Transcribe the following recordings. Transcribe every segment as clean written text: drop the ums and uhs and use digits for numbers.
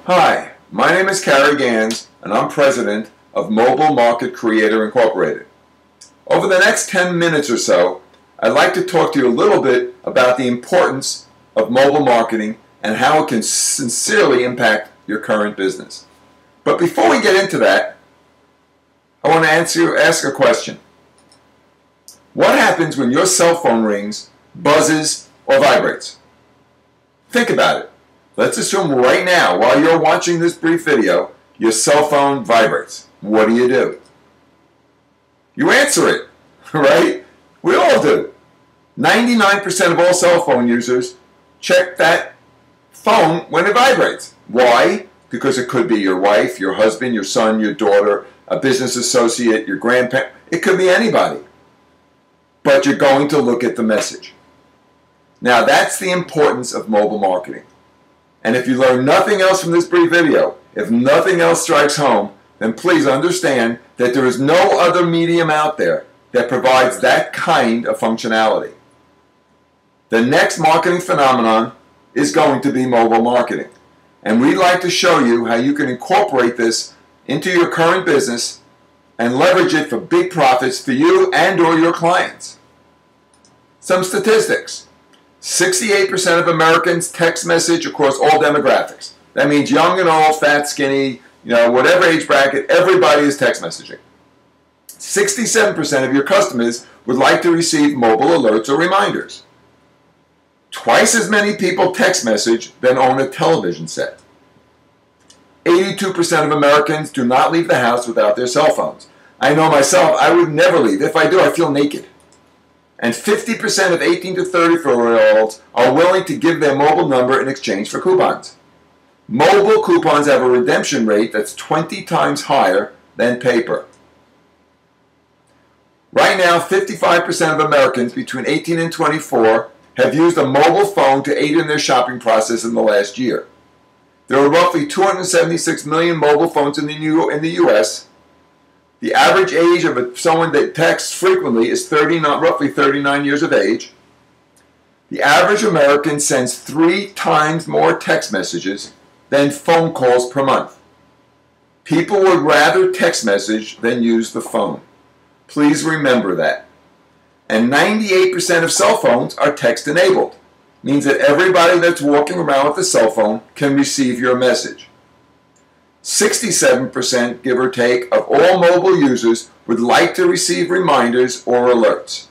Hi, my name is Carrie Gans, and I'm president of Mobile Market Creator Incorporated. Over the next 10 minutes or so, I'd like to talk to you a little bit about the importance of mobile marketing and how it can sincerely impact your current business. But before we get into that, I want to ask a question. What happens when your cell phone rings, buzzes, or vibrates? Think about it. Let's assume right now, while you're watching this brief video, your cell phone vibrates. What do? You answer it, right? We all do. 99% of all cell phone users check that phone when it vibrates. Why? Because it could be your wife, your husband, your son, your daughter, a business associate, your grandparent. It could be anybody. But you're going to look at the message. Now, that's the importance of mobile marketing. And if you learn nothing else from this brief video, if nothing else strikes home, then please understand that there is no other medium out there that provides that kind of functionality. The next marketing phenomenon is going to be mobile marketing. And we'd like to show you how you can incorporate this into your current business and leverage it for big profits for you and or your clients. Some statistics. 68% of Americans text message across all demographics. That means young and old, fat, skinny, whatever age bracket, everybody is text messaging. 67% of your customers would like to receive mobile alerts or reminders. Twice as many people text message than own a television set. 82% of Americans do not leave the house without their cell phones. I know myself, I would never leave. If I do, I feel naked. And 50% of 18 to 34-year-olds are willing to give their mobile number in exchange for coupons. Mobile coupons have a redemption rate that's 20 times higher than paper. Right now, 55% of Americans between 18 and 24 have used a mobile phone to aid in their shopping process in the last year. There are roughly 276 million mobile phones in the U.S. The average age of someone that texts frequently is roughly 39 years of age. The average American sends 3 times more text messages than phone calls per month. People would rather text message than use the phone. Please remember that. And 98% of cell phones are text enabled. Means that everybody that's walking around with a cell phone can receive your message. 67%, give or take, of all mobile users would like to receive reminders or alerts.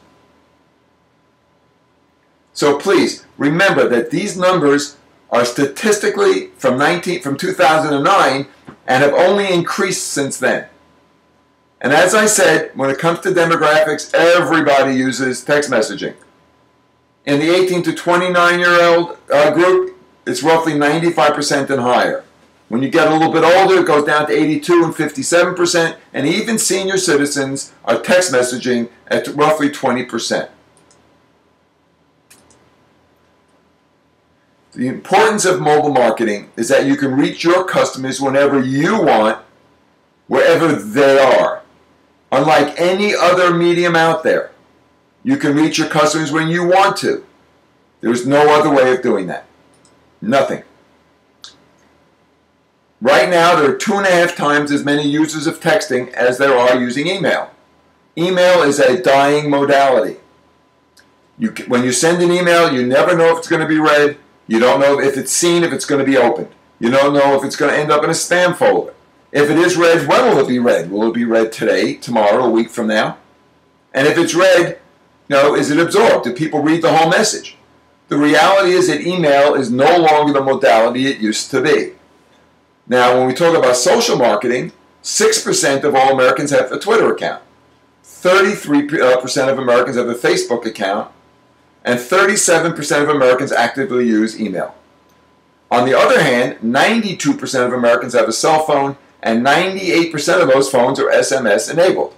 So please remember that these numbers are statistically from 2009 and have only increased since then. And as I said, when it comes to demographics, everybody uses text messaging. In the 18 to 29-year-old group, it's roughly 95% and higher. When you get a little bit older, it goes down to 82 and 57%, and even senior citizens are text messaging at roughly 20%. The importance of mobile marketing is that you can reach your customers whenever you want, wherever they are. Unlike any other medium out there, you can reach your customers when you want to. There's no other way of doing that. Nothing. Right now, there are 2.5 times as many users of texting as there are using email. Email is a dying modality. When you send an email, you never know if it's going to be read. You don't know if it's seen, if it's going to be opened. You don't know if it's going to end up in a spam folder. If it is read, when will it be read? Will it be read today, tomorrow, a week from now? And if it's read, is it absorbed? Do people read the whole message? The reality is that email is no longer the modality it used to be. Now, when we talk about social marketing, 6% of all Americans have a Twitter account. 33% of Americans have a Facebook account. And 37% of Americans actively use email. On the other hand, 92% of Americans have a cell phone, and 98% of those phones are SMS enabled.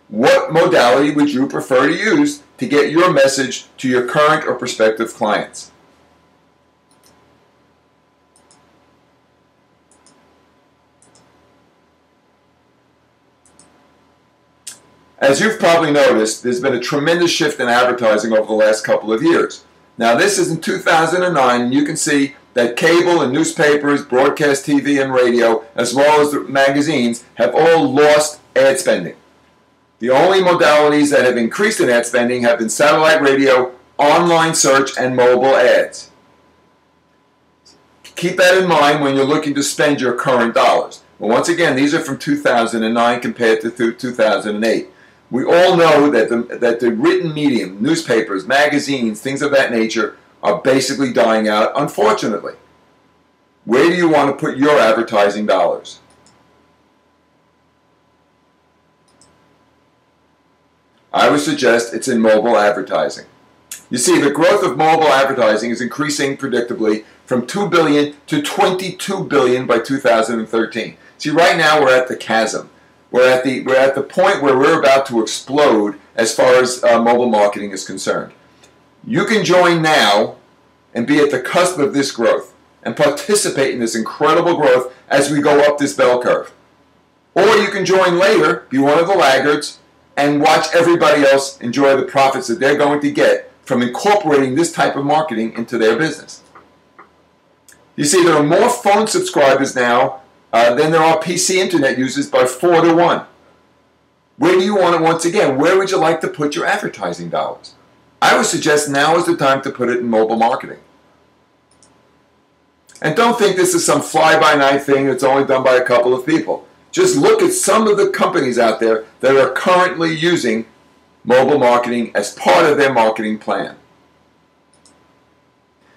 What modality would you prefer to use to get your message to your current or prospective clients? As you've probably noticed, there's been a tremendous shift in advertising over the last couple of years. Now, this is in 2009, and you can see that cable and newspapers, broadcast TV and radio, as well as the magazines, have all lost ad spending. The only modalities that have increased in ad spending have been satellite radio, online search, and mobile ads. Keep that in mind when you're looking to spend your current dollars. Well, once again, these are from 2009 compared to 2008. We all know that the written medium, newspapers, magazines, things of that nature, are basically dying out, unfortunately. Where do you want to put your advertising dollars? I would suggest it's in mobile advertising. You see, the growth of mobile advertising is increasing predictably from $2 billion to $22 billion by 2013. See, right now we're at the chasm. We're at the point where we're about to explode as far as mobile marketing is concerned. You can join now and be at the cusp of this growth and participate in this incredible growth as we go up this bell curve. Or you can join later, be one of the laggards, and watch everybody else enjoy the profits that they're going to get from incorporating this type of marketing into their business. You see, there are more phone subscribers now than there are PC internet users by 4 to 1. Where do you want it once again? Where would you like to put your advertising dollars? I would suggest now is the time to put it in mobile marketing. And don't think this is some fly-by-night thing that's only done by a couple of people. Just look at some of the companies out there that are currently using mobile marketing as part of their marketing plan.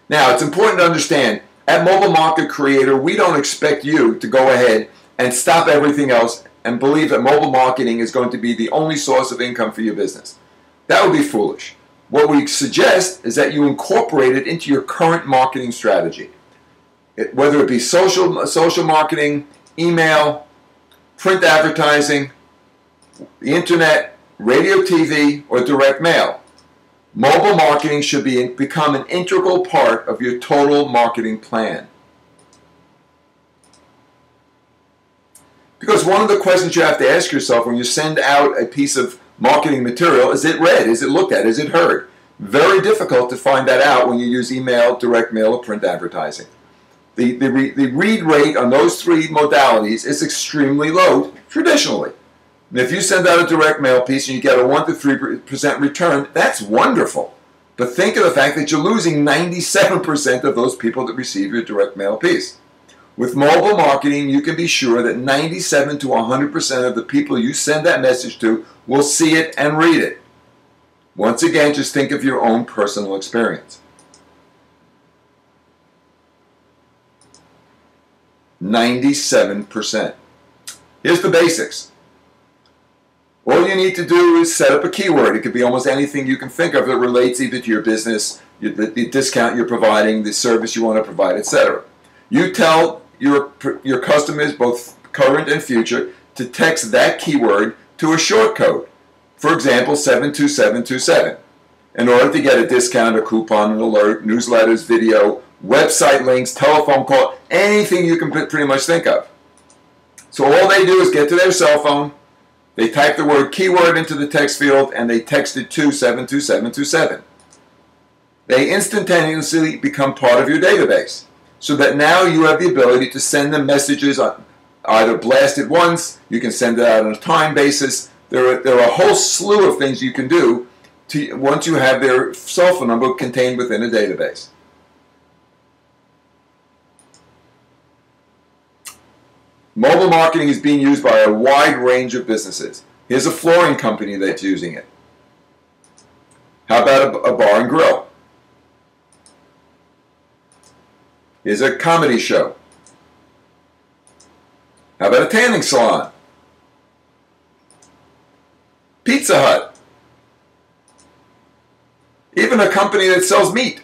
Now, it's important to understand, at Mobile Market Creator, we don't expect you to go ahead and stop everything else and believe that mobile marketing is going to be the only source of income for your business. That would be foolish. What we suggest is that you incorporate it into your current marketing strategy. Whether it be social marketing, email, print advertising, the internet, radio, TV, or direct mail. Mobile marketing should become an integral part of your total marketing plan. Because one of the questions you have to ask yourself when you send out a piece of marketing material, is it read? Is it looked at? Is it heard? Very difficult to find that out when you use email, direct mail, or print advertising. The read rate on those three modalities is extremely low traditionally. And if you send out a direct mail piece and you get a 1 to 3% return, that's wonderful. But think of the fact that you're losing 97% of those people that receive your direct mail piece. With mobile marketing, you can be sure that 97 to 100% of the people you send that message to will see it and read it. Once again, just think of your own personal experience. 97%. Here's the basics. All you need to do is set up a keyword. It could be almost anything you can think of that relates either to your business, the discount you're providing, the service you want to provide, etc. You tell your customers, both current and future, to text that keyword to a short code. For example, 72727. In order to get a discount, a coupon, an alert, newsletters, video, website links, telephone call, anything you can pretty much think of. So all they do is get to their cell phone, they type the word keyword into the text field, and they text it to 72727. They instantaneously become part of your database, so that now you have the ability to send them messages either blasted once, you can send it out on a time basis. There are a whole slew of things you can do once you have their cell phone number contained within a database. Mobile marketing is being used by a wide range of businesses. Here's a flooring company that's using it. How about a bar and grill? Here's a comedy show. How about a tanning salon? Pizza Hut. Even a company that sells meat.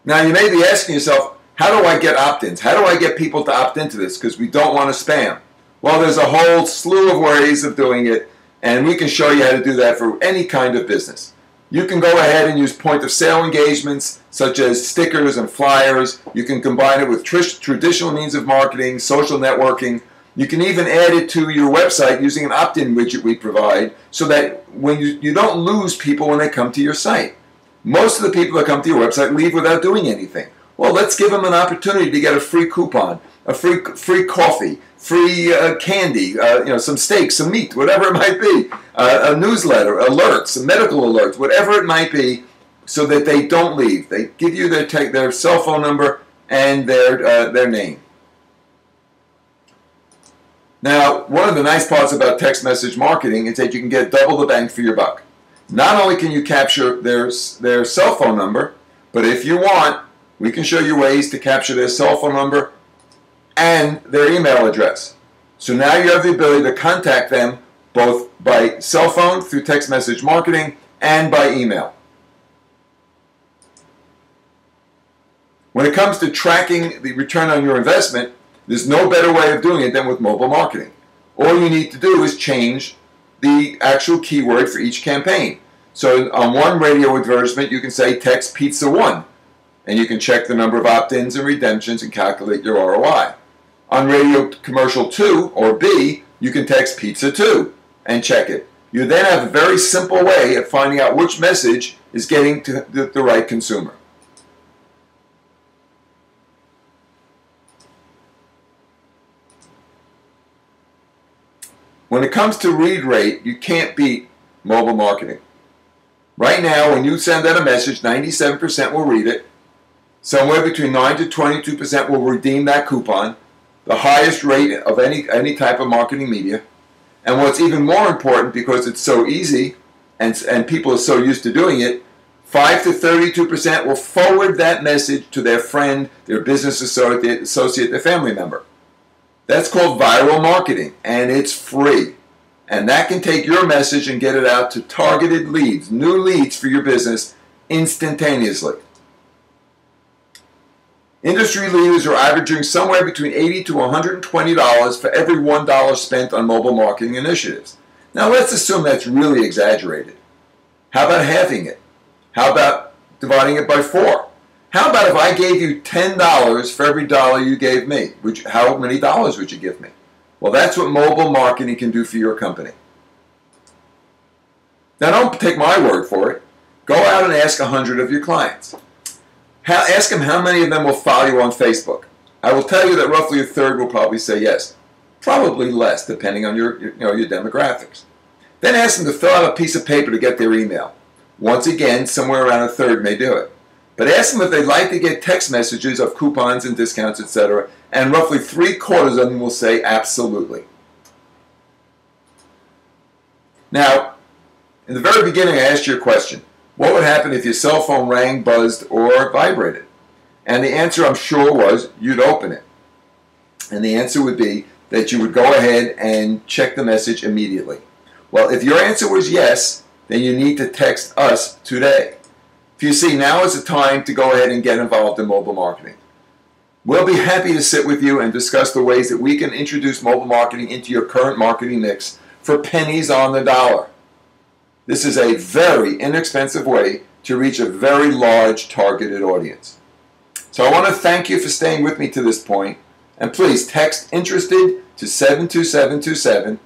Now you may be asking yourself, how do I get opt-ins? How do I get people to opt into this? Because we don't want to spam. Well, there's a whole slew of ways of doing it, and we can show you how to do that for any kind of business. You can go ahead and use point-of-sale engagements, such as stickers and flyers. You can combine it with traditional means of marketing, social networking. You can even add it to your website using an opt-in widget we provide, so that when you don't lose people when they come to your site. Most of the people that come to your website leave without doing anything. Well, let's give them an opportunity to get a free coupon, a free coffee, free candy, some steak, some meat, whatever it might be, a newsletter, alerts, medical alerts, whatever it might be, so that they don't leave. They give you their cell phone number and their name. Now, one of the nice parts about text message marketing is that you can get double the bang for your buck. Not only can you capture their cell phone number, but if you want, we can show you ways to capture their cell phone number and their email address. So now you have the ability to contact them both by cell phone through text message marketing and by email. When it comes to tracking the return on your investment, there's no better way of doing it than with mobile marketing. All you need to do is change the actual keyword for each campaign. So on one radio advertisement, you can say text pizza 1, and you can check the number of opt-ins and redemptions and calculate your ROI. On radio commercial 2, or B, you can text pizza 2 and check it. You then have a very simple way of finding out which message is getting to the right consumer. When it comes to read rate, you can't beat mobile marketing. Right now, when you send out a message, 97% will read it. Somewhere between 9 to 22% will redeem that coupon, the highest rate of any type of marketing media. And what's even more important, because it's so easy and people are so used to doing it, 5 to 32% will forward that message to their friend, their business associate, their family member. That's called viral marketing, and it's free. And that can take your message and get it out to targeted leads, new leads for your business instantaneously. Industry leaders are averaging somewhere between $80 to $120 for every $1 spent on mobile marketing initiatives. Now let's assume that's really exaggerated. How about halving it? How about dividing it by 4? How about if I gave you $10 for every dollar you gave me? How many dollars would you give me? Well, that's what mobile marketing can do for your company. Now, don't take my word for it. Go out and ask 100 of your clients. Ask them how many of them will follow you on Facebook. I will tell you that roughly a third will probably say yes. Probably less, depending on your demographics. Then ask them to fill out a piece of paper to get their email. Once again, somewhere around a third may do it. But ask them if they'd like to get text messages of coupons and discounts, etc., and roughly 3/4 of them will say absolutely. Now, in the very beginning, I asked you a question. What would happen if your cell phone rang, buzzed, or vibrated? And the answer, I'm sure, was you'd open it. And the answer would be that you would go ahead and check the message immediately. Well, if your answer was yes, then you need to text us today. If you see, now is the time to go ahead and get involved in mobile marketing. We'll be happy to sit with you and discuss the ways that we can introduce mobile marketing into your current marketing mix for pennies on the dollar. This is a very inexpensive way to reach a very large targeted audience. So I want to thank you for staying with me to this point, and please text INTERESTED to 72727.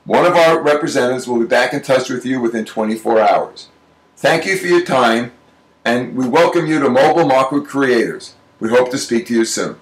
One of our representatives will be back in touch with you within 24 hours. Thank you for your time, and we welcome you to Mobile Market Creators. We hope to speak to you soon.